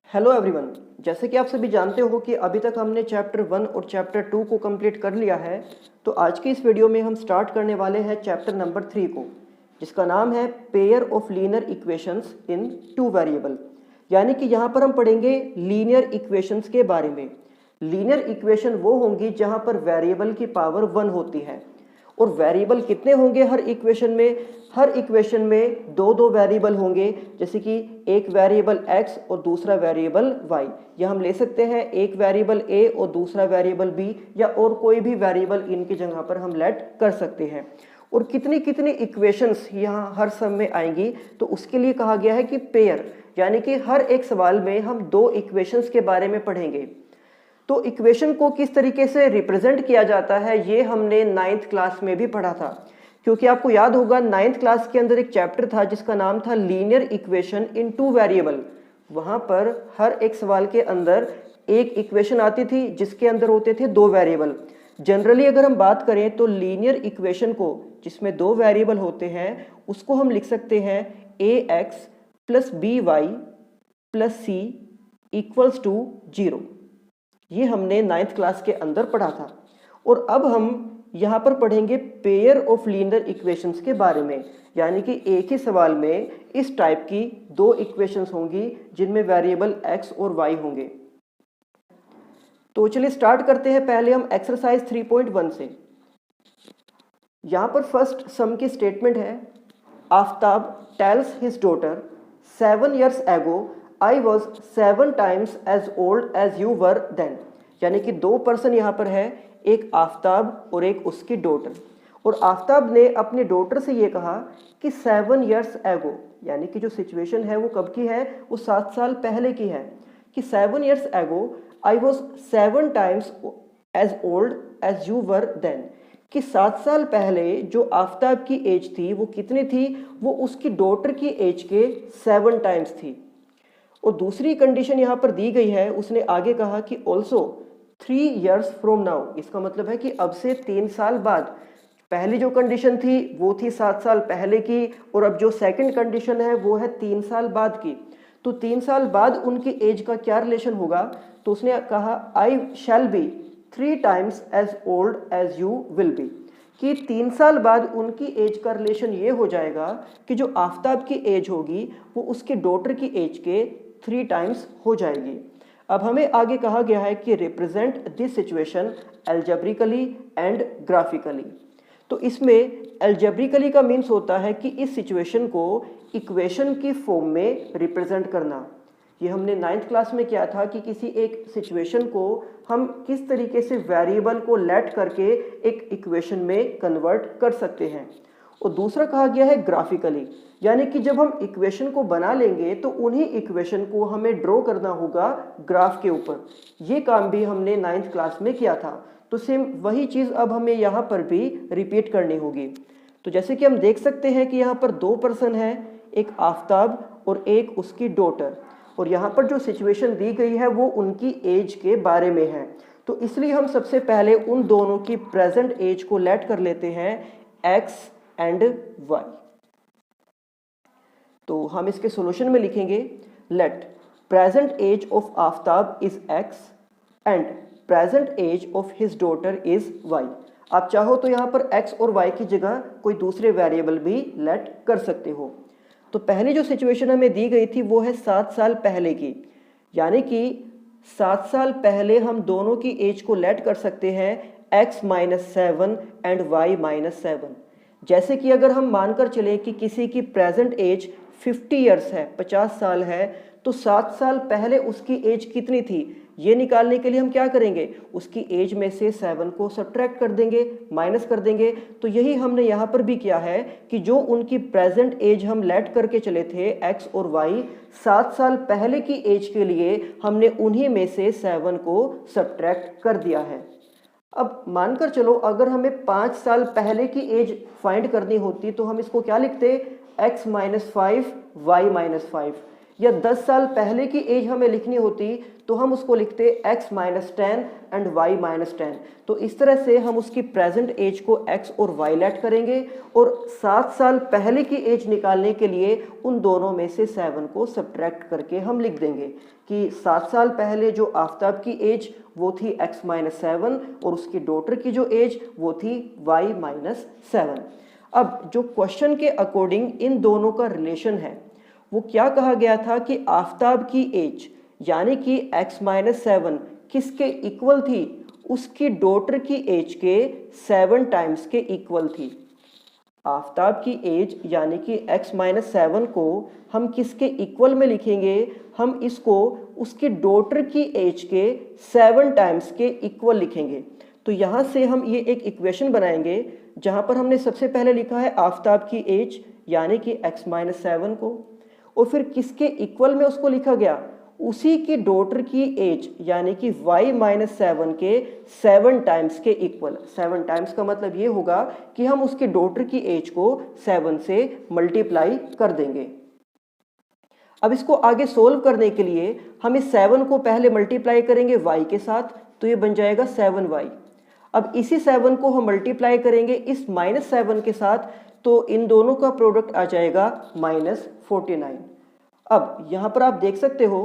Hello everyone. जैसे कि आप सभी जानते हो कि अभी तक हमने चैप्टर 1 और चैप्टर 2 को कंप्लीट कर लिया है। तो आज की इस वीडियो में हम स्टार्ट करने वाले हैं चैप्टर नंबर 3 को, जिसका नाम है pair of linear equations in two variable. यानी कि यहाँ पर हम पढ़ेंगे लीनियर इक्वेशंस के बारे में। लीनियर इक्वेशन वो होंगी जहाँ पर वेरिएबल की पावर 1 होती है। और वेरिएबल कितने होंगे हर इक्वेशन में? हर इक्वेशन में दो दो वेरिएबल होंगे, जैसे कि एक वेरिएबल x और दूसरा वेरिएबल y। या हम ले सकते हैं एक वेरिएबल a और दूसरा वेरिएबल b, या और कोई भी वेरिएबल इनकी जगह पर हम लेट कर सकते हैं। और कितनी कितनी इक्वेशंस यहाँ हर सम में आएंगी, तो उसके लिए कहा गया है कि पेयर, यानी कि हर एक सवाल में हम दो इक्वेशंस के बारे में पढ़ेंगे। तो इक्वेशन को किस तरीके से रिप्रेजेंट किया जाता है ये हमने 9th क्लास में भी पढ़ा था। क्योंकि आपको याद होगा 9th क्लास के अंदर एक चैप्टर था जिसका नाम था linear equation in two variable. वहां पर हर एक सवाल के अंदर एक इक्वेशन आती थी जिसके अंदर होते थे दो वेरिएबल। जनरली अगर हम बात करें तो लीनियर इक्वेशन को, जिसमें दो वेरिएबल होते हैं, उसको हम लिख सकते हैं ax plus by plus c equals to 0। ये हमने 9th क्लास के अंदर पढ़ा था। और अब हम यहाँ पर पढ़ेंगे पेयर ऑफ लीनियर इक्वेशंस के बारे में। यानी कि एक ही सवाल में इस टाइप की दो इक्वेशंस होंगी जिनमें वेरिएबल x और y होंगे। तो चलिए स्टार्ट करते हैं। पहले हम एक्सरसाइज 3.1 से। यहाँ पर फर्स्ट सम की स्टेटमेंट है, Aftab tales his daughter 7 years ago I was 7 times as old as you were then। यानी कि दो पर्सन यहाँ पर है, एक आफ्ताब और एक उसकी डॉटर। और आफ्ताब ने अपनी डॉटर से ये कहा कि 7 years ago, यानी कि जो सिचुएशन है वो कब की है? वो 7 साल पहले की है। कि 7 years ago I was 7 times as old as you were then। कि 7 साल पहले जो आफ्ताब की एज थी वो कितनी थी? वो उसकी डॉटर की एज के 7 टाइम्स थी। और दूसरी कंडीशन यहाँ पर दी गई है, उसने आगे कहा कि ऑल्सो 3 years फ्रॉम नाउ। इसका मतलब है कि अब से 3 साल बाद। पहली जो कंडीशन थी वो थी 7 साल पहले की, और अब जो सेकंड कंडीशन है वो है 3 साल बाद की। तो 3 साल बाद उनकी एज का क्या रिलेशन होगा? तो उसने कहा आई shall be 3 times as old as you will be। कि 3 साल बाद उनकी एज का रिलेशन ये हो जाएगा कि जो आफ्ताब की एज होगी वो उसके डॉटर की एज के 3 टाइम्स हो जाएगी। अब हमें आगे कहा गया है कि represent this situation algebraically and graphically. तो इसमें एल्जेब्रिकली का मीन्स होता है कि इस सिचुएशन को इक्वेशन की फॉर्म में रिप्रेजेंट करना। ये हमने 9th क्लास में किया था कि किसी एक सिचुएशन को हम किस तरीके से वेरिएबल को लेट करके एक इक्वेशन में कन्वर्ट कर सकते हैं। और दूसरा कहा गया है ग्राफिकली, यानी कि जब हम इक्वेशन को बना लेंगे तो उन्हीं इक्वेशन को हमें ड्रॉ करना होगा ग्राफ के ऊपर। ये काम भी हमने 9th क्लास में किया था। तो सेम वही चीज़ अब हमें यहाँ पर भी रिपीट करनी होगी। तो जैसे कि हम देख सकते हैं कि यहाँ पर दो पर्सन हैं, एक आफ्ताब और एक उसकी डॉटर। और यहाँ पर जो सिचुएशन दी गई है वो उनकी एज के बारे में है। तो इसलिए हम सबसे पहले उन दोनों की प्रेजेंट एज को लेट कर लेते हैं x एंड y। तो हम इसके सॉल्यूशन में लिखेंगे let present age of Aftab is x and present age of his daughter is y। आप चाहो तो यहाँ पर x और y की जगह कोई दूसरे वेरिएबल भी लेट कर सकते हो। तो पहली जो सिचुएशन हमें दी गई थी वो है 7 साल पहले की। यानी कि 7 साल पहले हम दोनों की एज को लेट कर सकते हैं x - 7 एंड y - 7। जैसे कि अगर हम मानकर चले कि किसी की प्रेजेंट एज 50 years है, 50 साल है, तो 7 साल पहले उसकी एज कितनी थी ये निकालने के लिए हम क्या करेंगे? उसकी एज में से 7 को सब्ट्रैक्ट कर देंगे, माइनस कर देंगे। तो यही हमने यहाँ पर भी किया है कि जो उनकी प्रेजेंट एज हम लेट करके चले थे x और y, 7 साल पहले की एज के लिए हमने उन्हीं में से 7 को सब्ट्रैक्ट कर दिया है। अब मानकर चलो अगर हमें 5 साल पहले की एज फाइंड करनी होती तो हम इसको क्या लिखते? x - 5 y - 5। या 10 साल पहले की एज हमें लिखनी होती तो हम उसको लिखते x minus 10 and y minus 10। तो इस तरह से हम उसकी प्रेजेंट एज को x और y लेट करेंगे और 7 साल पहले की एज निकालने के लिए उन दोनों में से 7 को सब्ट्रैक्ट करके हम लिख देंगे कि 7 साल पहले जो आफ्ताब की एज वो थी x माइनस 7 और उसकी डॉटर की जो एज वो थी y माइनस 7। अब जो क्वेश्चन के अकॉर्डिंग इन दोनों का रिलेशन है वो क्या कहा गया था कि आफ्ताब की एज यानी कि x माइनस 7 किसके इक्वल थी, उसकी डॉटर की एज के 7 टाइम्स के इक्वल थी। आफ्ताब की एज यानी कि x माइनस 7 को हम किसके इक्वल में लिखेंगे, हम इसको उसकी डॉटर की एज के 7 टाइम्स के इक्वल लिखेंगे। तो यहाँ से हम ये एक इक्वेशन बनाएंगे जहाँ पर हमने सबसे पहले लिखा है आफ्ताब की एज यानी कि x माइनस 7 को, और फिर किसके इक्वल में उसको लिखा गया, उसी की डॉटर की एज यानी कि y माइनस 7 के 7 टाइम्स के इक्वल। 7 टाइम्स का मतलब ये होगा कि हम उसकी डॉटर की एज को 7 से मल्टीप्लाई कर देंगे। अब इसको आगे सोल्व करने के लिए हम इस 7 को पहले मल्टीप्लाई करेंगे y के साथ, तो ये बन जाएगा 7y। अब इसी 7 को हम मल्टीप्लाई करेंगे इस माइनस 7 के साथ, तो इन दोनों का प्रोडक्ट आ जाएगा माइनस 49। अब यहाँ पर आप देख सकते हो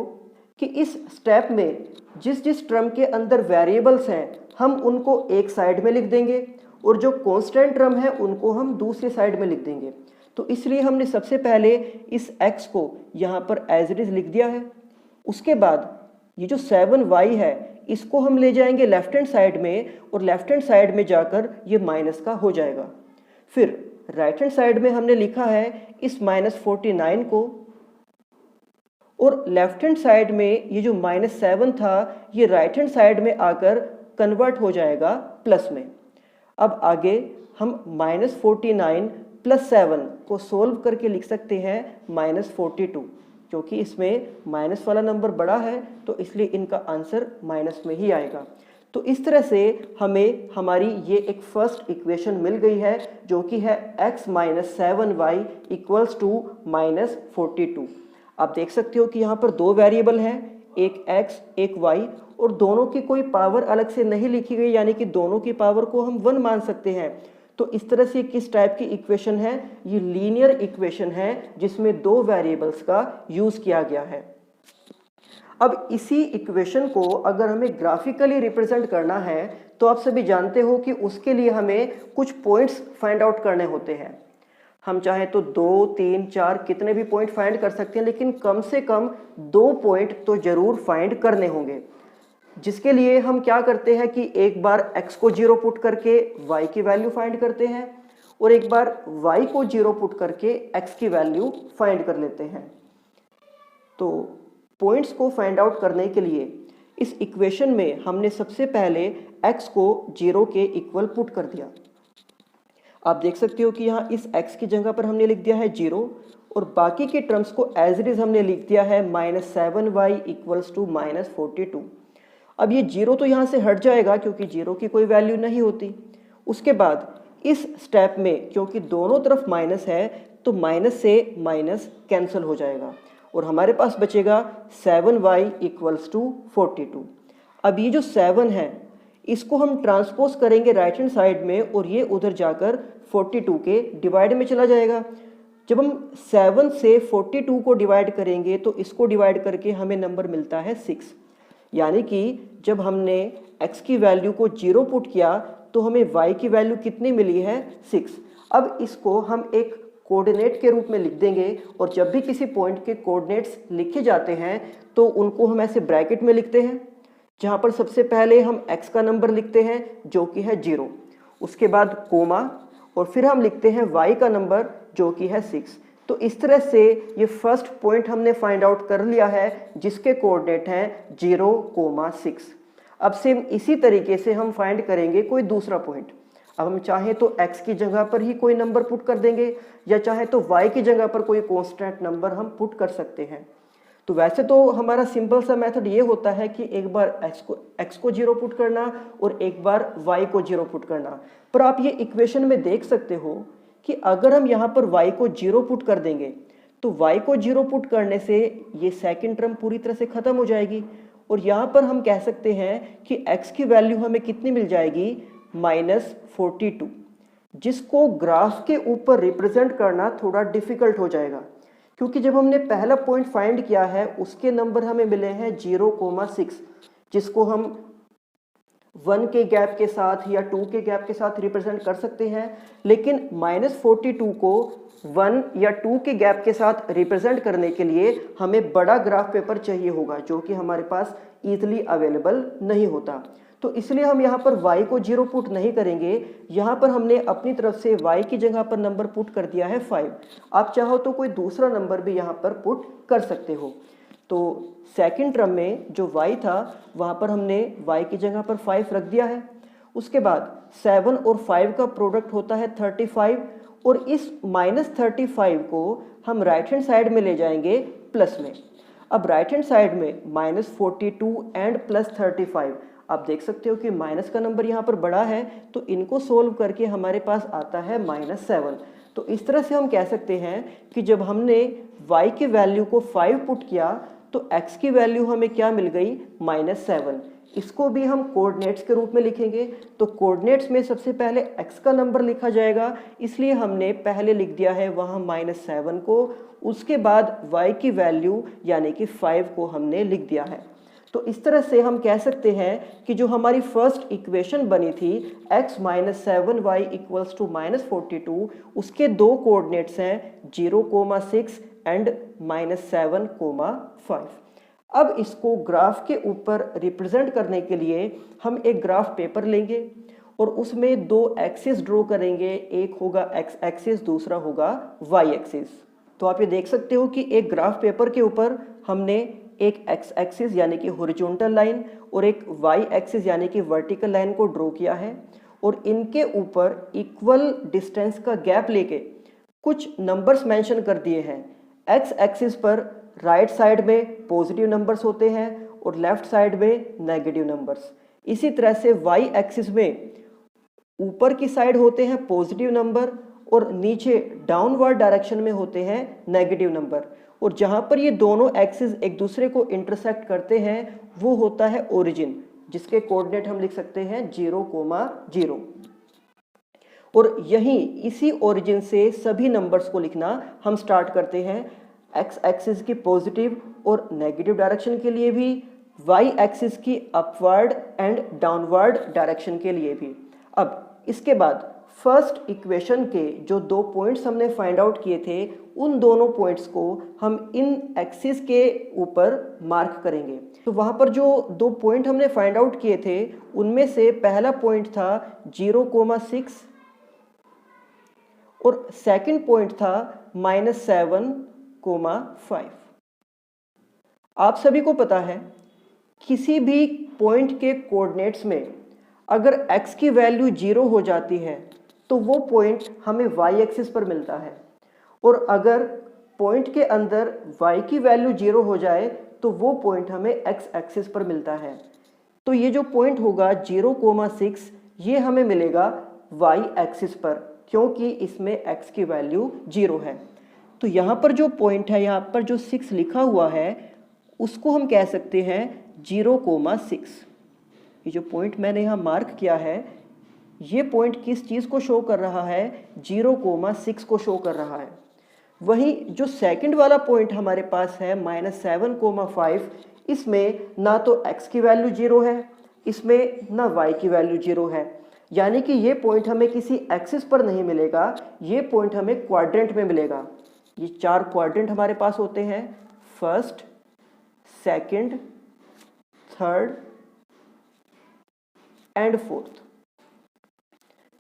कि इस स्टेप में जिस जिस टर्म के अंदर वेरिएबल्स हैं हम उनको एक साइड में लिख देंगे और जो कांस्टेंट टर्म है उनको हम दूसरी साइड में लिख देंगे। तो इसलिए हमने सबसे पहले इस x को यहाँ पर एज इट इज लिख दिया है। उसके बाद ये जो 7y है इसको हम ले जाएंगे लेफ्ट हैंड साइड में और लेफ्ट हैंड साइड में जाकर ये माइनस का हो जाएगा। फिर राइट हैंड साइड में हमने लिखा है इस माइनस 49 को, और लेफ्ट हैंड साइड में ये जो माइनस 7 था ये राइट हैंड साइड में आकर कन्वर्ट हो जाएगा प्लस में। अब आगे हम माइनस 49 प्लस 7 को सोल्व करके लिख सकते हैं माइनस 42, क्योंकि इसमें माइनस वाला नंबर बड़ा है तो इसलिए इनका आंसर माइनस में ही आएगा। तो इस तरह से हमें हमारी ये एक फर्स्ट इक्वेशन मिल गई है जो कि है x minus 7y equals to minus 42। आप देख सकते हो कि यहाँ पर दो वेरिएबल हैं, एक x एक y, और दोनों की कोई पावर अलग से नहीं लिखी गई, यानी कि दोनों की पावर को हम 1 मान सकते हैं। तो इस तरह से किस टाइप की इक्वेशन है, ये लीनियर इक्वेशन है जिसमें दो वेरिएबल्स का यूज किया गया है। अब इसी इक्वेशन को अगर हमें ग्राफिकली रिप्रेजेंट करना है तो आप सभी जानते हो कि उसके लिए हमें कुछ पॉइंट्स फाइंड आउट करने होते हैं। हम चाहे तो 2, 3, 4 कितने भी पॉइंट फाइंड कर सकते हैं, लेकिन कम से कम 2 पॉइंट तो जरूर फाइंड करने होंगे। जिसके लिए हम क्या करते हैं कि एक बार x को 0 पुट करके y की वैल्यू फाइंड करते हैं और एक बार y को 0 पुट करके x की वैल्यू फाइंड कर लेते हैं। तो पॉइंट्स को फाइंड आउट करने के लिए इस इक्वेशन में हमने सबसे पहले x को 0 के इक्वल पुट कर दिया। आप देख सकते हो कि यहाँ इस x की जगह पर हमने लिख दिया है 0 और बाकी के टर्म्स को एज इट इज हमने लिख दिया है minus 7y equals to minus 42। अब ये 0 तो यहाँ से हट जाएगा क्योंकि 0 की कोई वैल्यू नहीं होती। उसके बाद इस स्टेप में क्योंकि दोनों तरफ माइनस है तो माइनस से माइनस कैंसिल हो जाएगा और हमारे पास बचेगा 7y इक्वल्स टू 42। अब ये जो 7 है इसको हम ट्रांसपोज करेंगे राइट हैंड साइड में और ये उधर जाकर 42 के डिवाइड में चला जाएगा। जब हम 7 से 42 को डिवाइड करेंगे तो इसको डिवाइड करके हमें नंबर मिलता है 6, यानी कि जब हमने x की वैल्यू को 0 पुट किया तो हमें y की वैल्यू कितनी मिली है 6। अब इसको हम एक कोऑर्डिनेट के रूप में लिख देंगे और जब भी किसी पॉइंट के कोऑर्डिनेट्स लिखे जाते हैं तो उनको हम ऐसे ब्रैकेट में लिखते हैं, जहां पर सबसे पहले हम x का नंबर लिखते हैं जो कि है 0, उसके बाद कोमा और फिर हम लिखते हैं y का नंबर जो कि है 6। तो इस तरह से ये फर्स्ट पॉइंट हमने फाइंड आउट कर लिया है जिसके कोऑर्डिनेट हैं 0,6। अब सेम इसी तरीके से हम फाइंड करेंगे कोई दूसरा पॉइंट। अब हम चाहे तो x की जगह पर ही कोई नंबर पुट कर देंगे या चाहे तो y की जगह पर कोई कांस्टेंट नंबर हम पुट कर सकते हैं। तो वैसे तो हमारा सिंपल सा मेथड ये होता है कि एक बार x को 0 पुट करना और एक बार y को 0 पुट करना, पर आप ये इक्वेशन में देख सकते हो कि अगर हम यहाँ पर y को 0 पुट कर देंगे तो y को 0 पुट करने से ये सेकंड टर्म पूरी तरह से ख़त्म हो जाएगी और यहाँ पर हम कह सकते हैं कि x की वैल्यू हमें कितनी मिल जाएगी, -42, जिसको ग्राफ के ऊपर रिप्रेजेंट करना थोड़ा डिफिकल्ट हो जाएगा क्योंकि जब हमने पहला पॉइंट फाइंड किया है उसके नंबर हमें मिले हैं 0,6, जिसको हम 1 के गैप के साथ या 2 के गैप के साथ रिप्रेजेंट कर सकते हैं, लेकिन -42 को 1 या 2 के गैप के साथ रिप्रेजेंट करने के लिए हमें बड़ा ग्राफ पेपर चाहिए होगा जो कि हमारे पास ईजिली अवेलेबल नहीं होता। तो इसलिए हम यहाँ पर y को 0 पुट नहीं करेंगे, यहाँ पर हमने अपनी तरफ से y की जगह पर नंबर पुट कर दिया है 5। आप चाहो तो कोई दूसरा नंबर भी यहाँ पर पुट कर सकते हो। तो सेकंड टर्म में जो y था वहाँ पर हमने y की जगह पर 5 रख दिया है। उसके बाद 7 और 5 का प्रोडक्ट होता है 35 और इस -35 को हम राइट हैंड साइड में ले जाएंगे प्लस में। अब राइट हैंड साइड में -42 एंड +35, आप देख सकते हो कि माइनस का नंबर यहाँ पर बड़ा है तो इनको सोल्व करके हमारे पास आता है -7। तो इस तरह से हम कह सकते हैं कि जब हमने y की वैल्यू को 5 पुट किया तो x की वैल्यू हमें क्या मिल गई, -7। इसको भी हम कोऑर्डिनेट्स के रूप में लिखेंगे तो कोऑर्डिनेट्स में सबसे पहले x का नंबर लिखा जाएगा, इसलिए हमने पहले लिख दिया है वहाँ -7 को, उसके बाद y की वैल्यू यानी कि 5 को हमने लिख दिया है। तो इस तरह से हम कह सकते हैं कि जो हमारी फर्स्ट इक्वेशन बनी थी x - 7y = -42, उसके दो कोऑर्डिनेट्स हैं 0,6 एंड -7,5। अब इसको ग्राफ के ऊपर रिप्रेजेंट करने के लिए हम एक ग्राफ पेपर लेंगे और उसमें दो एक्सिस ड्रॉ करेंगे, एक होगा x एक्सिस, दूसरा होगा y एक्सिस। तो आप ये देख सकते हो कि एक ग्राफ पेपर के ऊपर हमने एक x एक्सिस यानी कि हॉरिजॉन्टल लाइन और एक y एक्सिस यानी कि वर्टिकल लाइन को ड्रॉ किया है और इनके ऊपर इक्वल डिस्टेंस का गैप लेके कुछ नंबर्स मेंशन कर दिए हैं। x एक्सिस पर राइट साइड में पॉजिटिव नंबर्स होते हैं और लेफ्ट साइड में नेगेटिव नंबर्स। इसी तरह से y एक्सिस में ऊपर की साइड होते हैं पॉजिटिव नंबर और नीचे डाउनवर्ड डायरेक्शन में होते हैं नेगेटिव नंबर, और जहां पर ये दोनों एक्सिस एक दूसरे को इंटरसेक्ट करते हैं वो होता है ओरिजिन, जिसके कोऑर्डिनेट हम लिख सकते हैं 0,0। और यहीं इसी ओरिजिन से सभी नंबर्स को लिखना हम स्टार्ट करते हैं, एक्स एक्सिस की पॉजिटिव और नेगेटिव डायरेक्शन के लिए भी, वाई एक्सिस की अपवर्ड एंड डाउनवर्ड डायरेक्शन के लिए भी। अब इसके बाद फर्स्ट इक्वेशन के जो दो पॉइंट्स हमने फाइंड आउट किए थे उन दोनों पॉइंट्स को हम इन एक्सिस के ऊपर मार्क करेंगे। तो वहाँ पर जो दो पॉइंट हमने फाइंड आउट किए थे उनमें से पहला पॉइंट था 0,6 और सेकंड पॉइंट था -7,5। आप सभी को पता है किसी भी पॉइंट के कोऑर्डिनेट्स में अगर x की वैल्यू 0 हो जाती है तो वो पॉइंट हमें y एक्सिस पर मिलता है, और अगर पॉइंट के अंदर y की वैल्यू 0 हो जाए तो वो पॉइंट हमें x एक्सिस पर मिलता है। तो ये जो पॉइंट होगा 0,6 ये हमें मिलेगा y एक्सिस पर, क्योंकि इसमें x की वैल्यू 0 है। तो यहाँ पर जो पॉइंट है, यहाँ पर जो 6 लिखा हुआ है उसको हम कह सकते हैं 0,6। ये जो पॉइंट मैंने यहाँ मार्क किया है ये पॉइंट किस चीज़ को शो कर रहा है, 0,6 को शो कर रहा है। वहीं जो सेकंड वाला पॉइंट हमारे पास है -7,5, इसमें ना तो x की वैल्यू 0 है, इसमें ना y की वैल्यू 0 है, यानी कि ये पॉइंट हमें किसी एक्सिस पर नहीं मिलेगा, ये पॉइंट हमें क्वाड्रेंट में मिलेगा। ये चार क्वाड्रेंट हमारे पास होते हैं, first, second, third and fourth.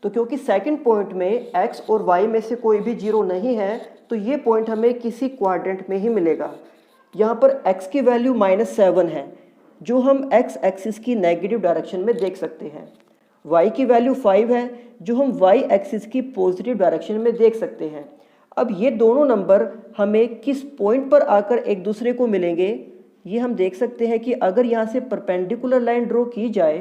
तो क्योंकि सेकंड पॉइंट में x और y में से कोई भी 0 नहीं है तो ये पॉइंट हमें किसी क्वाड्रेंट में ही मिलेगा। यहाँ पर x की वैल्यू -7 है जो हम x एक्सिस की नेगेटिव डायरेक्शन में देख सकते हैं, y की वैल्यू 5 है जो हम y एक्सिस की पॉजिटिव डायरेक्शन में देख सकते हैं। अब ये दोनों नंबर हमें किस पॉइंट पर आकर एक दूसरे को मिलेंगे ये हम देख सकते हैं कि अगर यहाँ से परपेंडिकुलर लाइन ड्रॉ की जाए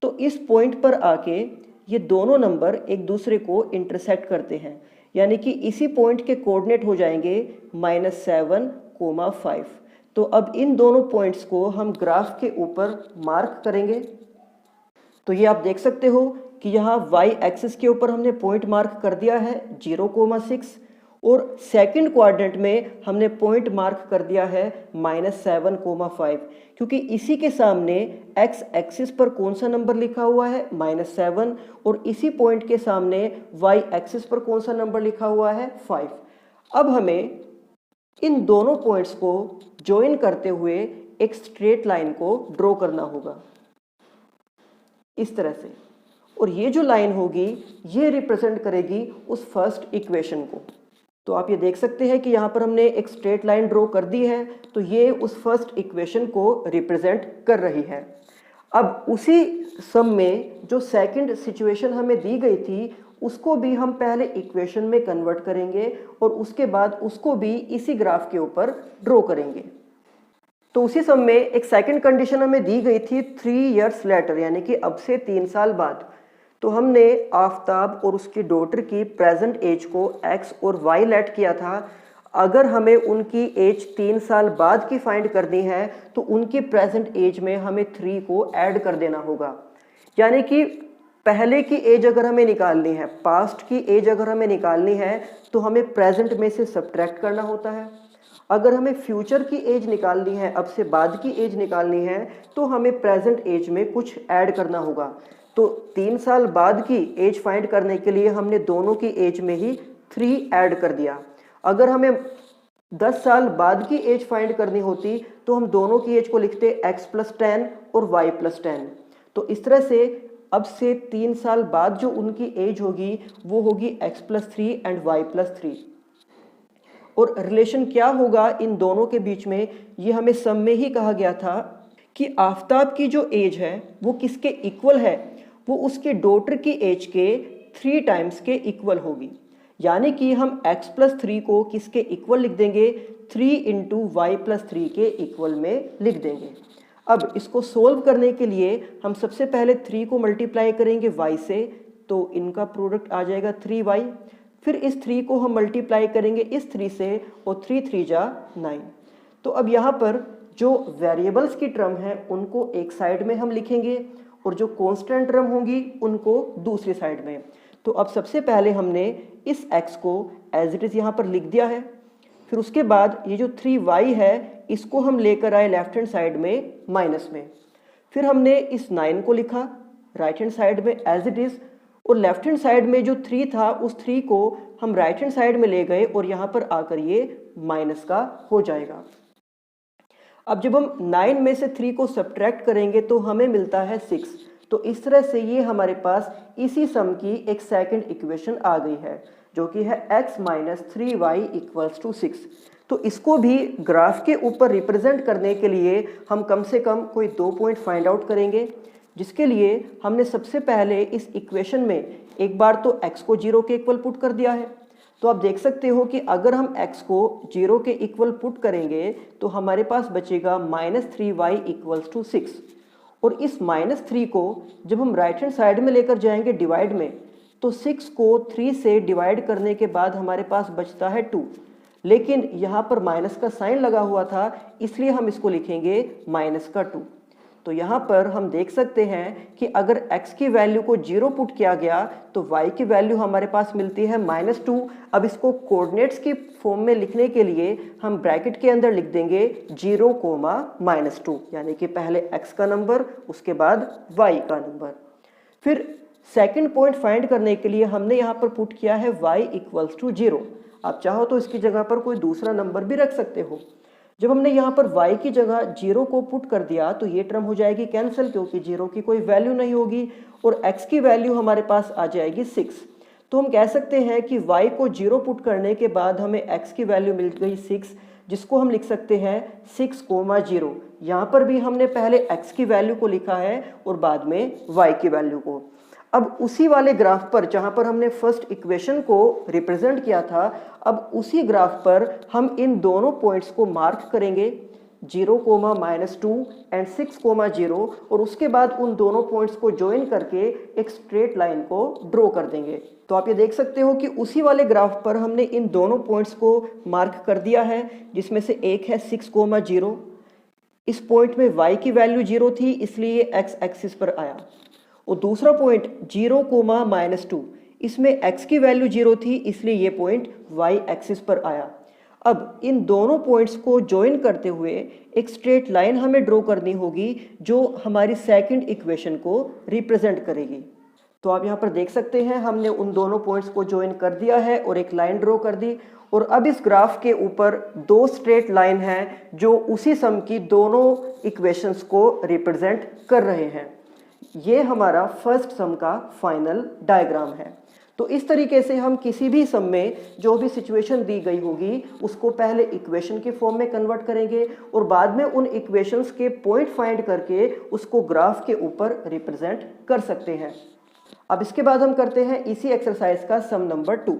तो इस पॉइंट पर आके ये दोनों नंबर एक दूसरे को इंटरसेक्ट करते हैं। यानी कि इसी पॉइंट के कोऑर्डिनेट हो जाएंगे -7,5। तो अब इन दोनों पॉइंट्स को हम ग्राफ के ऊपर मार्क करेंगे। तो ये आप देख सकते हो कि यहाँ y एक्सिस के ऊपर हमने पॉइंट मार्क कर दिया है 0,6 और सेकंड क्वाड्रेंट में हमने पॉइंट मार्क कर दिया है -7,5, क्योंकि इसी के सामने x एक्सिस पर कौन सा नंबर लिखा हुआ है -7 और इसी पॉइंट के सामने y एक्सिस पर कौन सा नंबर लिखा हुआ है 5। अब हमें इन दोनों पॉइंट्स को ज्वाइन करते हुए एक स्ट्रेट लाइन को ड्रॉ करना होगा इस तरह से, और ये जो लाइन होगी ये रिप्रेजेंट करेगी उस फर्स्ट इक्वेशन को। तो आप ये देख सकते हैं कि यहाँ पर हमने एक स्ट्रेट लाइन ड्रॉ कर दी है, तो ये उस फर्स्ट इक्वेशन को रिप्रेजेंट कर रही है। अब उसी सम में जो सेकंड सिचुएशन हमें दी गई थी उसको भी हम पहले इक्वेशन में कन्वर्ट करेंगे और उसके बाद उसको भी इसी ग्राफ के ऊपर ड्रॉ करेंगे। तो उसी सम में एक सेकंड कंडीशन हमें दी गई थी 3 इयर्स लेटर, यानी कि अब से 3 साल बाद। तो हमने आफ्ताब और उसकी डॉटर की प्रेजेंट एज को x और y लेट किया था। अगर हमें उनकी एज 3 साल बाद की फाइंड करनी है तो उनकी प्रेजेंट एज में हमें 3 को ऐड कर देना होगा। यानी कि पहले की एज अगर हमें निकालनी है, पास्ट की एज अगर हमें निकालनी है तो हमें प्रेजेंट में से सब्ट्रैक्ट करना होता है। अगर हमें फ्यूचर की एज निकालनी है, अब से बाद की एज निकालनी है, तो हमें प्रेजेंट एज में कुछ ऐड करना होगा। तो 3 साल बाद की एज फाइंड करने के लिए हमने दोनों की एज में ही 3 ऐड कर दिया। अगर हमें 10 साल बाद की एज फाइंड करनी होती तो हम दोनों की एज को लिखते x + 10 और y + 10। तो इस तरह से अब से 3 साल बाद जो उनकी एज होगी वो होगी x + 3 एंड y + 3। और रिलेशन क्या होगा इन दोनों के बीच में, ये हमें सम में ही कहा गया था कि आफ्ताब की जो एज है वो किसके इक्वल है, वो उसके डॉटर की एज के 3 टाइम्स के इक्वल होगी। यानी कि हम x + 3 को किसके इक्वल लिख देंगे, 3 × y + 3 के इक्वल में लिख देंगे। अब इसको सोल्व करने के लिए हम सबसे पहले 3 को मल्टीप्लाई करेंगे y से, तो इनका प्रोडक्ट आ जाएगा 3y। फिर इस 3 को हम मल्टीप्लाई करेंगे इस 3 से और 3 3 जा 9। तो अब यहाँ पर जो वेरिएबल्स की टर्म है उनको एक साइड में हम लिखेंगे और जो कांस्टेंट टर्म होंगी उनको दूसरी साइड में। तो अब सबसे पहले हमने इस x को एज इट इज़ यहाँ पर लिख दिया है। फिर उसके बाद ये जो 3y है इसको हम लेकर आए लेफ्ट हैंड साइड में माइनस में। फिर हमने इस 9 को लिखा राइट हैंड साइड में एज इट इज़, और लेफ्ट हैंड साइड में जो 3 था उस 3 को हम राइट हैंड साइड में ले गए और यहाँ पर आकर ये माइनस का हो जाएगा। अब जब हम 9 में से 3 को सब्ट्रैक्ट करेंगे तो हमें मिलता है 6। तो इस तरह से ये हमारे पास इसी सम की एक सेकंड इक्वेशन आ गई है जो कि है x - 3y = 6। तो इसको भी ग्राफ के ऊपर रिप्रेजेंट करने के लिए हम कम से कम कोई 2 पॉइंट फाइंड आउट करेंगे, जिसके लिए हमने सबसे पहले इस इक्वेशन में एक बार तो x को 0 के इक्वल पुट कर दिया है। तो आप देख सकते हो कि अगर हम x को 0 के इक्वल पुट करेंगे तो हमारे पास बचेगा -3y = 6। और इस -3 को जब हम राइट हैंड साइड में लेकर जाएंगे डिवाइड में, तो 6 को 3 से डिवाइड करने के बाद हमारे पास बचता है 2। लेकिन यहाँ पर माइनस का साइन लगा हुआ था इसलिए हम इसको लिखेंगे -2। तो यहाँ पर हम देख सकते हैं कि अगर x की वैल्यू को 0 पुट किया गया तो y की वैल्यू हमारे पास मिलती है -2। अब इसको कोऑर्डिनेट्स की फॉर्म में लिखने के लिए हम ब्रैकेट के अंदर लिख देंगे 0, -2, यानी कि पहले x का नंबर उसके बाद y का नंबर। फिर सेकंड पॉइंट फाइंड करने के लिए हमने यहाँ पर पुट किया है y = 0। आप चाहो तो इसकी जगह पर कोई दूसरा नंबर भी रख सकते हो। जब हमने यहाँ पर y की जगह 0 को पुट कर दिया तो ये टर्म हो जाएगी कैंसिल, क्योंकि 0 की कोई वैल्यू नहीं होगी और x की वैल्यू हमारे पास आ जाएगी 6। तो हम कह सकते हैं कि y को 0 पुट करने के बाद हमें x की वैल्यू मिल गई 6, जिसको हम लिख सकते हैं 6, 0। यहाँ पर भी हमने पहले x की वैल्यू को लिखा है और बाद में y की वैल्यू को। अब उसी वाले ग्राफ पर जहाँ पर हमने फर्स्ट इक्वेशन को रिप्रेजेंट किया था, अब उसी ग्राफ पर हम इन दोनों पॉइंट्स को मार्क करेंगे 0, -2 एंड 6, 0 और उसके बाद उन दोनों पॉइंट्स को ज्वाइन करके एक स्ट्रेट लाइन को ड्रॉ कर देंगे। तो आप ये देख सकते हो कि उसी वाले ग्राफ पर हमने इन दोनों पॉइंट्स को मार्क कर दिया है, जिसमें से एक है 6, 0। इस पॉइंट में y की वैल्यू 0 थी, इसलिए ये x एक्सिस पर आया। और दूसरा पॉइंट 0, -2, इसमें x की वैल्यू 0 थी, इसलिए ये पॉइंट y एक्सिस पर आया। अब इन दोनों पॉइंट्स को ज्वाइन करते हुए एक स्ट्रेट लाइन हमें ड्रॉ करनी होगी जो हमारी सेकंड इक्वेशन को रिप्रेजेंट करेगी। तो आप यहाँ पर देख सकते हैं हमने उन दोनों पॉइंट्स को ज्वाइन कर दिया है और एक लाइन ड्रॉ कर दी। और अब इस ग्राफ के ऊपर दो स्ट्रेट लाइन हैं जो उसी सम की दोनों इक्वेशंस को रिप्रेजेंट कर रहे हैं। ये हमारा फर्स्ट सम का फाइनल डायग्राम है। तो इस तरीके से हम किसी भी सम में जो भी सिचुएशन दी गई होगी उसको पहले इक्वेशन के फॉर्म में कन्वर्ट करेंगे और बाद में उन इक्वेशंस के पॉइंट फाइंड करके उसको ग्राफ के ऊपर रिप्रेजेंट कर सकते हैं। अब इसके बाद हम करते हैं इसी एक्सरसाइज का sum number 2।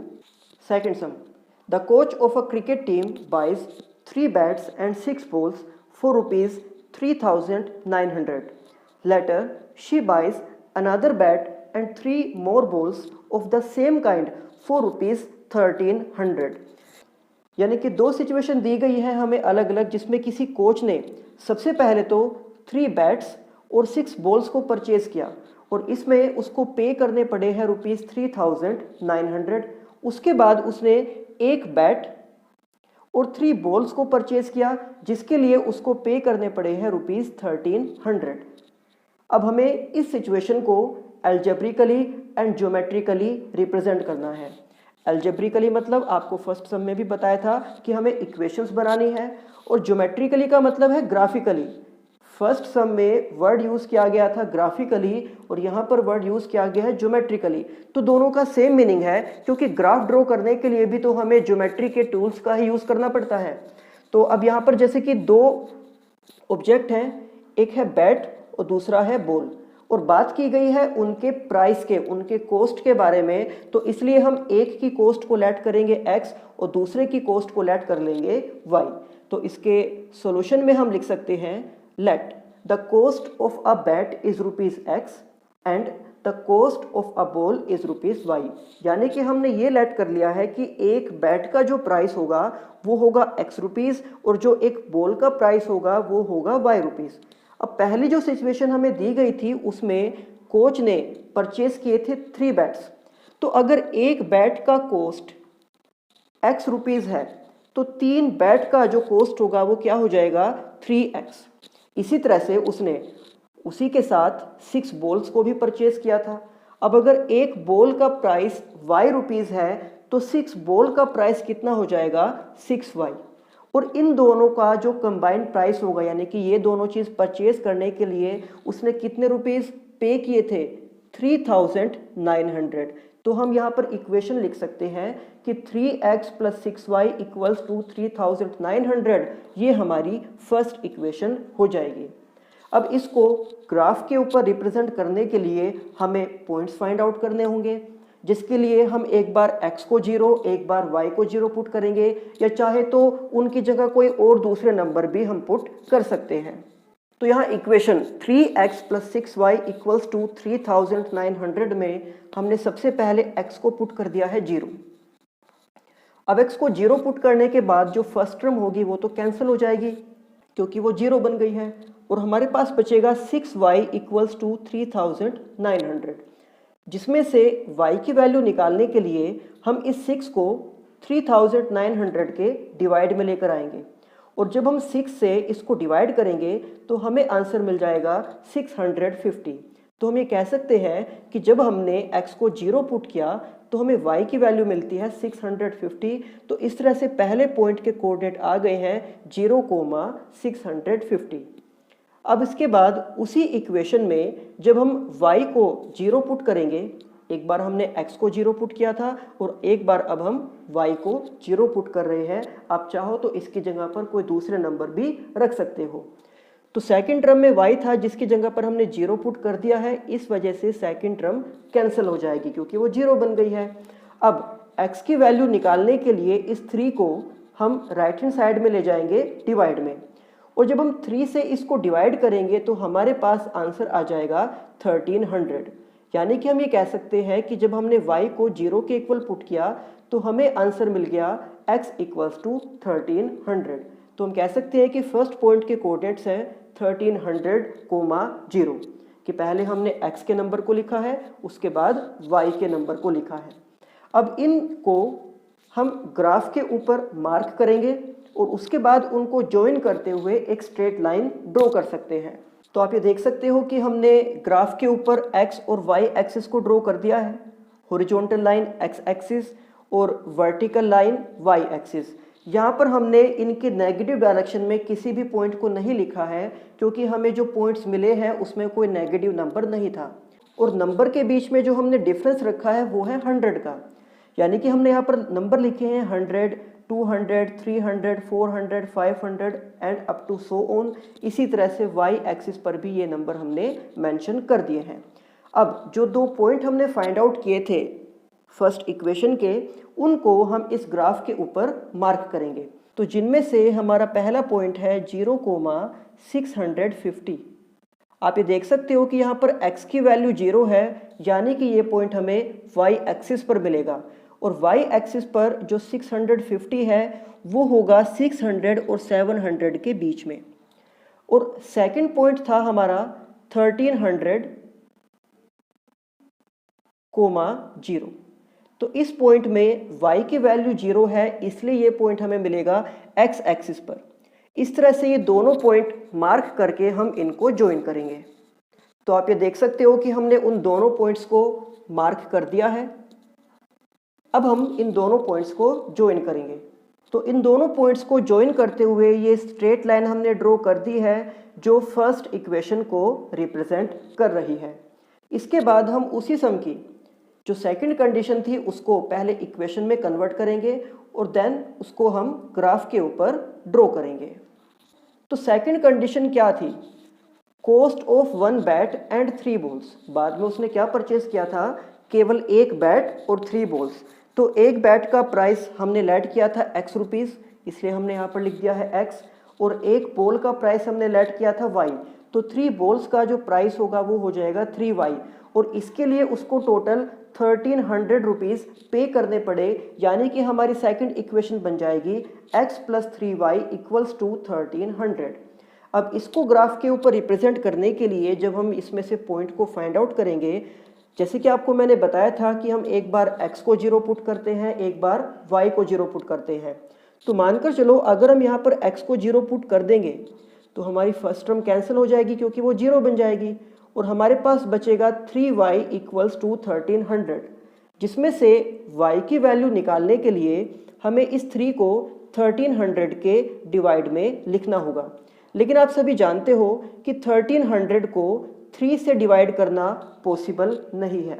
Second sum, the coach of a cricket team buys 3 bats and 6 balls for ₹3,900. Later, she buys another bat and 3 more balls of the same kind for ₹1,300. यानी कि दो सिचुएशन दी गई है हमें अलग अलग, जिसमें किसी कोच ने सबसे पहले तो 3 बैट्स और 6 balls को परचेज किया और इसमें उसको पे करने पड़े हैं ₹3,900। उसके बाद उसने एक बैट और 3 balls को परचेज किया जिसके लिए उसको पे करने पड़े हैं ₹1,300। अब हमें इस सिचुएशन को एल्जेब्रिकली एंड ज्योमेट्रिकली रिप्रेजेंट करना है। एल्जेब्रिकली मतलब आपको फर्स्ट सम में भी बताया था कि हमें इक्वेशंस बनानी है, और ज्योमेट्रिकली का मतलब है ग्राफिकली। फर्स्ट सम में वर्ड यूज किया गया था ग्राफिकली और यहाँ पर वर्ड यूज किया गया है ज्योमेट्रिकली। तो दोनों का सेम मीनिंग है, क्योंकि ग्राफ ड्रॉ करने के लिए भी तो हमें ज्योमेट्री के टूल्स का ही यूज करना पड़ता है। तो अब यहाँ पर जैसे कि दो ऑब्जेक्ट हैं, एक है बैट और दूसरा है बॉल, और बात की गई है उनके प्राइस के, उनके कॉस्ट के बारे में। तो इसलिए हम एक की कॉस्ट को लेट करेंगे x और दूसरे की कॉस्ट को लेट कर लेंगे y। तो इसके सॉल्यूशन में हम लिख सकते हैं let the cost of a bat is ₹x and the cost of a ball is ₹y। यानी कि हमने ये लेट कर लिया है कि एक बैट का जो प्राइस होगा वो होगा x रुपीस और जो एक बॉल का प्राइस होगा वो होगा y रुपीस। अब पहली जो सिचुएशन हमें दी गई थी उसमें कोच ने परचेज किए थे 3 बैट्स। तो अगर एक बैट का कॉस्ट x रुपीस है तो 3 बैट का जो कॉस्ट होगा वो क्या हो जाएगा 3x। इसी तरह से उसने उसी के साथ 6 balls को भी परचेज किया था। अब अगर एक बॉल का प्राइस y रुपीस है तो 6 ball का प्राइस कितना हो जाएगा 6y। और इन दोनों का जो कंबाइंड प्राइस होगा, यानी कि ये दोनों चीज़ परचेज करने के लिए उसने कितने रुपीस पे किए थे 3,900। तो हम यहाँ पर इक्वेशन लिख सकते हैं कि 3x + 6y = 3,900। ये हमारी फर्स्ट इक्वेशन हो जाएगी। अब इसको ग्राफ के ऊपर रिप्रेजेंट करने के लिए हमें पॉइंट्स फाइंड आउट करने होंगे, जिसके लिए हम एक बार x को 0 एक बार y को 0 पुट करेंगे, या चाहे तो उनकी जगह कोई और दूसरे नंबर भी हम पुट कर सकते हैं। तो यहाँ इक्वेशन 3x + 6y = 3,900 में हमने सबसे पहले x को पुट कर दिया है 0। अब x को 0 पुट करने के बाद जो फर्स्ट टर्म होगी वो तो कैंसिल हो जाएगी क्योंकि वो 0 बन गई है, और हमारे पास बचेगा 6y = 3,900, जिसमें से y की वैल्यू निकालने के लिए हम इस 6 को 3,900 के डिवाइड में लेकर आएंगे, और जब हम 6 से इसको डिवाइड करेंगे तो हमें आंसर मिल जाएगा 650। तो हम ये कह सकते हैं कि जब हमने x को 0 पुट किया तो हमें y की वैल्यू मिलती है 650। तो इस तरह से पहले पॉइंट के कोऑर्डिनेट आ गए हैं 0, 650। अब इसके बाद उसी इक्वेशन में जब हम y को 0 पुट करेंगे, एक बार हमने x को 0 पुट किया था और एक बार अब हम y को 0 पुट कर रहे हैं। आप चाहो तो इसकी जगह पर कोई दूसरे नंबर भी रख सकते हो। तो सेकंड टर्म में y था जिसकी जगह पर हमने 0 पुट कर दिया है, इस वजह से सेकंड टर्म कैंसिल हो जाएगी क्योंकि वो 0 बन गई है। अब x की वैल्यू निकालने के लिए इस 3 को हम राइट हैंड साइड में ले जाएंगे डिवाइड में, और जब हम 3 से इसको डिवाइड करेंगे तो हमारे पास आंसर आ जाएगा 1300। यानी कि हम ये कह सकते हैं कि जब हमने y को 0 के इक्वल पुट किया तो हमें आंसर मिल गया x इक्वल्स टू 1300। तो हम कह सकते हैं कि फर्स्ट पॉइंट के कोऑर्डिनेट्स हैं 1300, 0 कि पहले हमने x के नंबर को लिखा है, उसके बाद y के नंबर को लिखा है। अब इनको हम ग्राफ के ऊपर मार्क करेंगे और उसके बाद उनको ज्वाइन करते हुए एक स्ट्रेट लाइन ड्रॉ कर सकते हैं। तो आप ये देख सकते हो कि हमने ग्राफ के ऊपर x और y एक्सिस को ड्रॉ कर दिया है, हॉरिजॉन्टल लाइन x एक्सिस और वर्टिकल लाइन y एक्सिस। यहाँ पर हमने इनके नेगेटिव डायरेक्शन में किसी भी पॉइंट को नहीं लिखा है क्योंकि हमें जो पॉइंट्स मिले हैं उसमें कोई नेगेटिव नंबर नहीं था। और नंबर के बीच में जो हमने डिफरेंस रखा है वो है 100 का, यानी कि हमने यहाँ पर नंबर लिखे हैं 100, 200, 300, 400, 500 and up to so on. इसी तरह से y एक्सिस पर भी ये नंबर हमने मेंशन कर दिए हैं। अब जो 2 पॉइंट हमने फाइंड आउट किए थे फर्स्ट इक्वेशन के, उनको हम इस ग्राफ के ऊपर मार्क करेंगे। तो जिनमें से हमारा पहला पॉइंट है 0,650। आप ये देख सकते हो कि यहाँ पर x की वैल्यू 0 है, यानी कि ये पॉइंट हमें y एक्सिस पर मिलेगा और y एक्सिस पर जो 650 है वो होगा 600 और 700 के बीच में। और सेकंड पॉइंट था हमारा 1300, 0। तो इस पॉइंट में y की वैल्यू 0 है, इसलिए ये पॉइंट हमें मिलेगा x एक्सिस पर। इस तरह से ये दोनों पॉइंट मार्क करके हम इनको ज्वाइन करेंगे। तो आप ये देख सकते हो कि हमने उन दोनों पॉइंट्स को मार्क कर दिया है। अब हम इन दोनों पॉइंट्स को ज्वाइन करेंगे। तो इन दोनों पॉइंट्स को ज्वाइन करते हुए ये स्ट्रेट लाइन हमने ड्रॉ कर दी है जो फर्स्ट इक्वेशन को रिप्रेजेंट कर रही है। इसके बाद हम उसी सम की जो सेकंड कंडीशन थी उसको पहले इक्वेशन में कन्वर्ट करेंगे और देन उसको हम ग्राफ के ऊपर ड्रॉ करेंगे। तो सेकंड कंडीशन क्या थी? Cost of 1 bat and 3 balls. बाद में उसने क्या परचेज किया था? केवल 1 बैट और 3 बॉल्स। तो एक बैट का प्राइस हमने लेट किया था x रुपीस, इसलिए हमने यहाँ पर लिख दिया है x, और एक बॉल का प्राइस हमने लेट किया था y। तो 3 बॉल्स का जो प्राइस होगा वो हो जाएगा 3y, और इसके लिए उसको टोटल 1300 रुपीज़ पे करने पड़े, यानी कि हमारी सेकंड इक्वेशन बन जाएगी x plus 3y equals to 1300। अब इसको ग्राफ के ऊपर रिप्रेजेंट करने के लिए जब हम इसमें से पॉइंट को फाइंड आउट करेंगे, जैसे कि आपको मैंने बताया था कि हम एक बार x को 0 पुट करते हैं, एक बार y को 0 पुट करते हैं। तो मानकर चलो अगर हम यहाँ पर x को 0 पुट कर देंगे तो हमारी फर्स्ट टर्म कैंसिल हो जाएगी क्योंकि वो 0 बन जाएगी, और हमारे पास बचेगा 3y इक्वल्स टू 1300, जिसमें से y की वैल्यू निकालने के लिए हमें इस 3 को 1300 के डिवाइड में लिखना होगा। लेकिन आप सभी जानते हो कि 1300 को 3 से डिवाइड करना पॉसिबल नहीं है।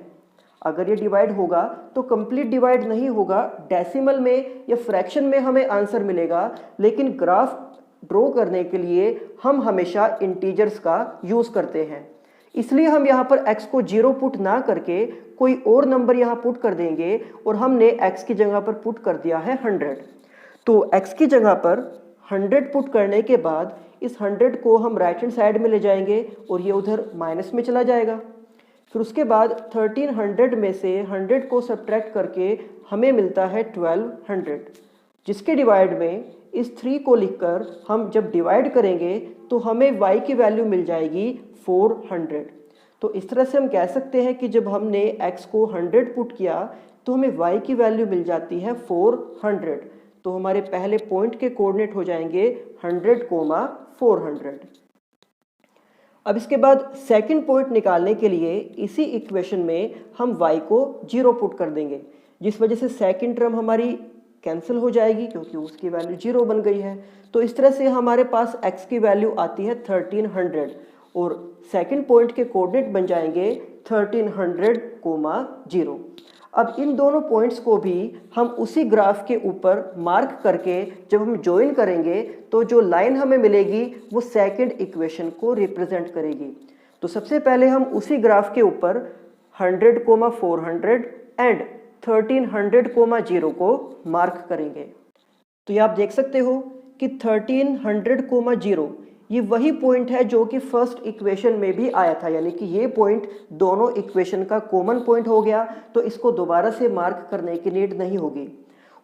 अगर ये डिवाइड होगा तो कंप्लीट डिवाइड नहीं होगा, डेसिमल में या फ्रैक्शन में हमें आंसर मिलेगा, लेकिन ग्राफ ड्रॉ करने के लिए हम हमेशा इंटीजर्स का यूज़ करते हैं। इसलिए हम यहाँ पर x को 0 पुट ना करके कोई और नंबर यहाँ पुट कर देंगे, और हमने x की जगह पर पुट कर दिया है 100। तो x की जगह पर 100 पुट करने के बाद इस 100 को हम राइट हैंड साइड में ले जाएंगे और ये उधर माइनस में चला जाएगा। फिर उसके बाद 1300 में से 100 को सब्ट्रैक्ट करके हमें मिलता है 1200, जिसके डिवाइड में इस 3 को लिखकर हम जब डिवाइड करेंगे तो हमें y की वैल्यू मिल जाएगी 400। तो इस तरह से हम कह सकते हैं कि जब हमने x को 100 पुट किया तो हमें y की वैल्यू मिल जाती है 400। तो हमारे पहले पॉइंट के कोऑर्डिनेट हो जाएंगे 100, 400। अब इसके बाद सेकंड पॉइंट निकालने के लिए इसी इक्वेशन में हम y को 0 पुट कर देंगे, जिस वजह से सेकंड टर्म हमारी कैंसिल हो जाएगी क्योंकि उसकी वैल्यू 0 बन गई है। तो इस तरह से हमारे पास x की वैल्यू आती है 1300 और सेकंड पॉइंट के कोऑर्डिनेट बन जाएंगे 1300, 0। अब इन दोनों पॉइंट्स को भी हम उसी ग्राफ के ऊपर मार्क करके जब हम ज्वाइन करेंगे तो जो लाइन हमें मिलेगी वो सेकंड इक्वेशन को रिप्रेजेंट करेगी। तो सबसे पहले हम उसी ग्राफ के ऊपर 100, 400 एंड 1300, 0 को मार्क करेंगे। तो ये आप देख सकते हो कि 1300, 0 ये वही पॉइंट है जो कि फर्स्ट इक्वेशन में भी आया था, यानी कि ये पॉइंट दोनों इक्वेशन का कॉमन पॉइंट हो गया, तो इसको दोबारा से मार्क करने की नीड नहीं होगी।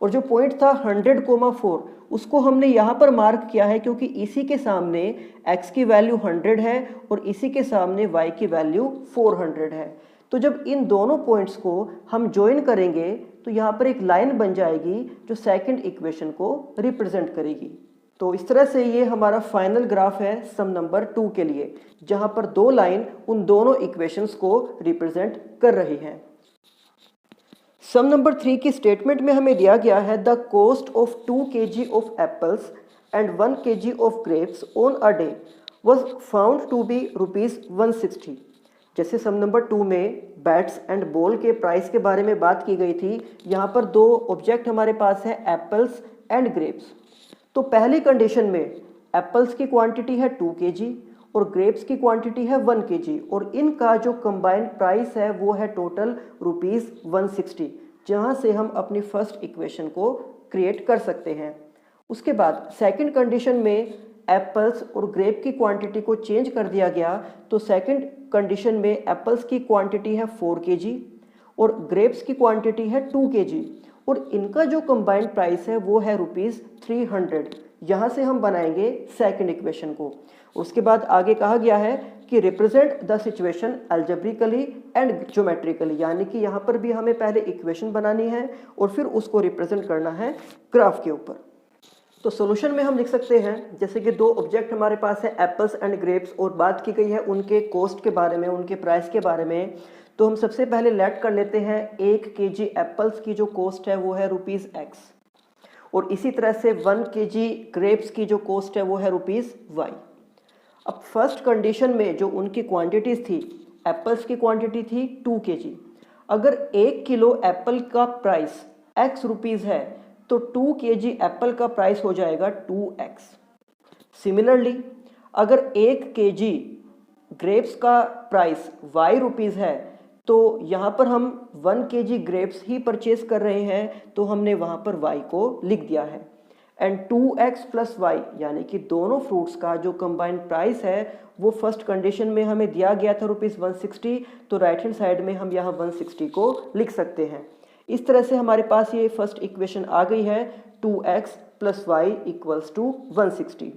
और जो पॉइंट था 100,4 उसको हमने यहाँ पर मार्क किया है क्योंकि इसी के सामने x की वैल्यू 100 है और इसी के सामने y की वैल्यू 400 है। तो जब इन दोनों पॉइंट्स को हम ज्वाइन करेंगे तो यहाँ पर एक लाइन बन जाएगी जो सेकंड इक्वेशन को रिप्रेजेंट करेगी। तो इस तरह से ये हमारा फाइनल ग्राफ है सम नंबर 2 के लिए, जहाँ पर दो लाइन उन दोनों इक्वेशंस को रिप्रेजेंट कर रही हैं। सम नंबर 3 की स्टेटमेंट में हमें दिया गया है the cost of 2 kg of apples and 1 kg of grapes on a day was found to be ₹160। जैसे सम नंबर 2 में बैट्स एंड बॉल के प्राइस के बारे में बात की गई थी, यहाँ पर दो ऑब्जेक्ट हमारे पास है एप्पल्स एंड ग्रेप्स। तो पहली कंडीशन में एप्पल्स की क्वांटिटी है 2 kg और ग्रेप्स की क्वांटिटी है 1 kg और इनका जो कंबाइंड प्राइस है वो है टोटल ₹160, जहां से हम अपनी फर्स्ट इक्वेशन को क्रिएट कर सकते हैं। उसके बाद सेकंड कंडीशन में एप्पल्स और ग्रेप की क्वांटिटी को चेंज कर दिया गया, तो सेकंड कंडीशन में एप्पल्स की क्वांटिटी है 4 kg और ग्रेप्स की क्वांटिटी है 2 kg और इनका जो कंबाइंड प्राइस है वो है ₹300। यहाँ से हम बनाएंगे सेकंड इक्वेशन को। उसके बाद आगे कहा गया है कि represent the situation algebraically and geometrically, यानी कि यहाँ पर भी हमें पहले इक्वेशन बनानी है और फिर उसको रिप्रेजेंट करना है ग्राफ के ऊपर। तो सॉल्यूशन में हम लिख सकते हैं, जैसे कि दो ऑब्जेक्ट हमारे पास है एप्पल्स एंड ग्रेप्स और बात की गई है उनके कॉस्ट के बारे में, उनके प्राइस के बारे में। तो हम सबसे पहले लेट कर लेते हैं 1 kg एप्पल्स की जो कॉस्ट है वो है ₹X और इसी तरह से 1 kg ग्रेप्स की जो कॉस्ट है वो है ₹Y। अब फर्स्ट कंडीशन में जो उनकी क्वांटिटीज थी, एप्पल्स की क्वांटिटी थी 2 kg। अगर 1 किलो एप्पल का प्राइस x रुपीज़ है तो 2 kg एप्पल का प्राइस हो जाएगा 2x। सिमिलरली अगर 1 kg ग्रेप्स का प्राइस y रुपीज़ है तो यहाँ पर हम 1 kg ग्रेप्स ही परचेज कर रहे हैं, तो हमने वहाँ पर y को लिख दिया है। एंड 2x प्लस y यानी कि दोनों फ्रूट्स का जो कंबाइंड प्राइस है वो फर्स्ट कंडीशन में हमें दिया गया था ₹160, तो राइट हैंड साइड में हम यहाँ 160 को लिख सकते हैं। इस तरह से हमारे पास ये फर्स्ट इक्वेशन आ गई है 2x plus y equals to 160।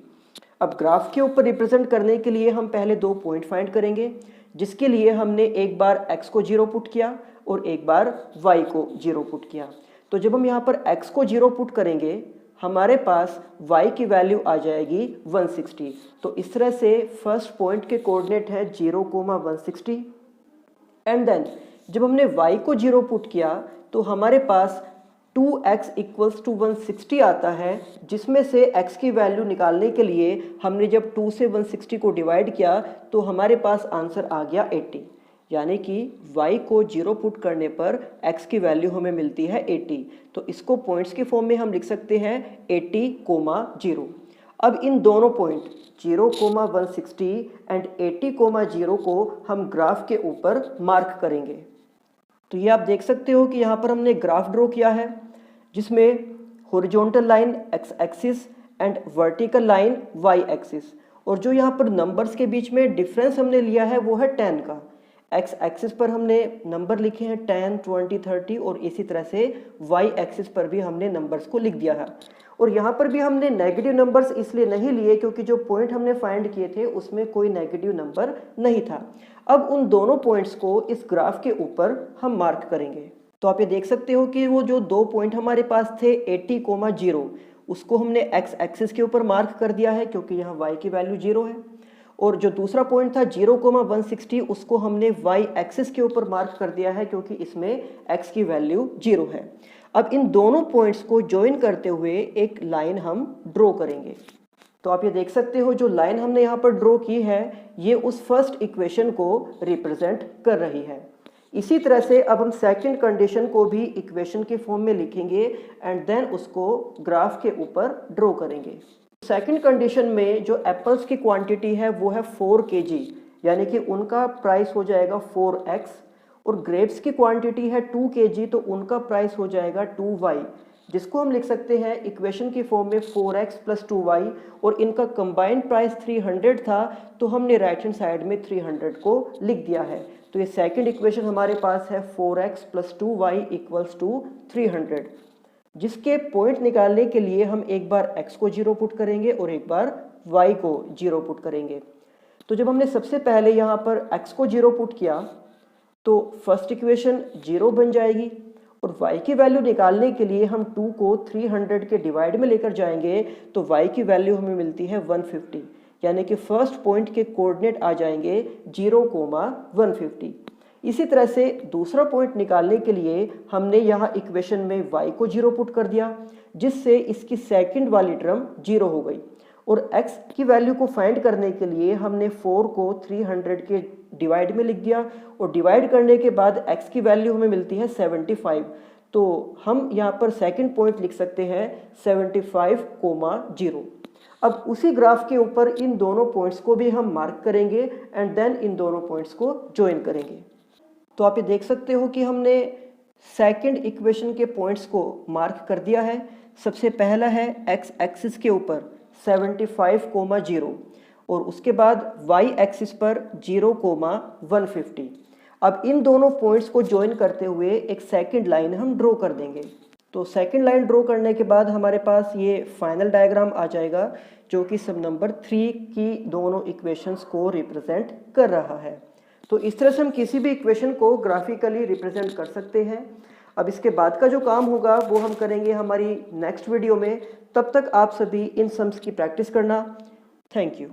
अब ग्राफ के ऊपर रिप्रेजेंट करने के लिए हम पहले दो पॉइंट फाइंड करेंगे, जिसके लिए हमने एक बार x को 0 पुट किया और एक बार y को 0 पुट किया। तो जब हम यहाँ पर x को 0 पुट करेंगे हमारे पास y की वैल्यू आ जाएगी 160। तो इस तरह से फर्स्ट पॉइंट के कोऑर्डिनेट है 0,160 एंड देन जब हमने y को 0 पुट किया तो हमारे पास 2x इक्वल्स टू 160 आता है, जिसमें से x की वैल्यू निकालने के लिए हमने जब 2 से 160 को डिवाइड किया तो हमारे पास आंसर आ गया 80, यानी कि y को 0 पुट करने पर x की वैल्यू हमें मिलती है 80। तो इसको पॉइंट्स के फॉर्म में हम लिख सकते हैं 80,0। अब इन दोनों पॉइंट 0,160 एंड 80,0 को हम ग्राफ के ऊपर मार्क करेंगे। तो ये आप देख सकते हो कि यहाँ पर हमने ग्राफ ड्रॉ किया है जिसमें horizontal line x axis and vertical line y axis, और जो यहाँ पर नंबर्स के बीच में डिफरेंस हमने लिया है वो है 10 का। x एक्सिस पर हमने नंबर लिखे हैं 10, 20, 30 और इसी तरह से y एक्सिस पर भी हमने नंबर्स को लिख दिया है। और यहाँ पर भी हमने नेगेटिव नंबर्स इसलिए नहीं लिए क्योंकि जो पॉइंट हमने फाइंड किए थे उसमें कोई नेगेटिव नंबर नहीं था। अब उन दोनों पॉइंट्स को इस ग्राफ के ऊपर हम मार्क करेंगे। तो आप ये देख सकते हो कि वो जो दो पॉइंट हमारे पास थे 80,0 उसको हमने x एक्सिस के ऊपर मार्क कर दिया है क्योंकि यहाँ y की वैल्यू 0 है, और जो दूसरा पॉइंट था 0,160 उसको हमने y एक्सिस के ऊपर मार्क कर दिया है क्योंकि इसमें x की वैल्यू 0 है। अब इन दोनों पॉइंट्स को ज्वाइन करते हुए एक लाइन हम ड्रॉ करेंगे। तो आप ये देख सकते हो जो लाइन हमने यहाँ पर ड्रॉ की है ये उस फर्स्ट इक्वेशन को रिप्रेजेंट कर रही है। इसी तरह से अब हम सेकंड कंडीशन को भी इक्वेशन के फॉर्म में लिखेंगे एंड देन उसको ग्राफ के ऊपर ड्रॉ करेंगे। सेकंड कंडीशन में जो एप्पल्स की क्वांटिटी है वो है 4 kg, यानी कि उनका प्राइस हो जाएगा 4x, और ग्रेप्स की क्वांटिटी है 2 kg तो उनका प्राइस हो जाएगा 2y, जिसको हम लिख सकते हैं इक्वेशन की फॉर्म में 4x + 2y, और इनका कंबाइंड प्राइस 300 था, तो हमने राइट हैंड साइड में 300 को लिख दिया है। तो ये सेकंड इक्वेशन हमारे पास है 4x + 2y = 300, जिसके पॉइंट निकालने के लिए हम एक बार x को 0 पुट करेंगे और एक बार y को 0 पुट करेंगे। तो जब हमने सबसे पहले यहाँ पर x को 0 पुट किया तो फर्स्ट इक्वेशन 0 बन जाएगी, और y की वैल्यू निकालने के लिए हम 2 को 300 के डिवाइड में लेकर जाएंगे, तो y की वैल्यू हमें मिलती है 150, यानी कि फर्स्ट पॉइंट के कोऑर्डिनेट आ जाएंगे 0,150। इसी तरह से दूसरा पॉइंट निकालने के लिए हमने यहाँ इक्वेशन में y को 0 पुट कर दिया, जिससे इसकी सेकंड वाली टर्म 0 हो गई, और x की वैल्यू को फाइंड करने के लिए हमने 4 को 300 के डिवाइड में लिख दिया, और डिवाइड करने के बाद x की वैल्यू हमें मिलती है 75। तो हम यहाँ पर सेकंड पॉइंट लिख सकते हैं 75,0। अब उसी ग्राफ के ऊपर इन दोनों पॉइंट्स को भी हम मार्क करेंगे एंड देन इन दोनों पॉइंट्स को ज्वाइन करेंगे। तो आप ये देख सकते हो कि हमने सेकंड इक्वेशन के पॉइंट्स को मार्क कर दिया है। सबसे पहला है x एक्सिस के ऊपर 75,0 और उसके बाद y एक्सिस पर 0,150। अब इन दोनों पॉइंट्स को ज्वाइन करते हुए एक सेकंड लाइन हम ड्रॉ कर देंगे। तो सेकंड लाइन ड्रॉ करने के बाद हमारे पास ये फाइनल डायग्राम आ जाएगा, जो कि सब नंबर 3 की दोनों इक्वेशंस को रिप्रेजेंट कर रहा है। तो इस तरह से हम किसी भी इक्वेशन को ग्राफिकली रिप्रेजेंट कर सकते हैं। अब इसके बाद का जो काम होगा वो हम करेंगे हमारी नेक्स्ट वीडियो में। तब तक आप सभी इन सम्स की प्रैक्टिस करना। Thank you.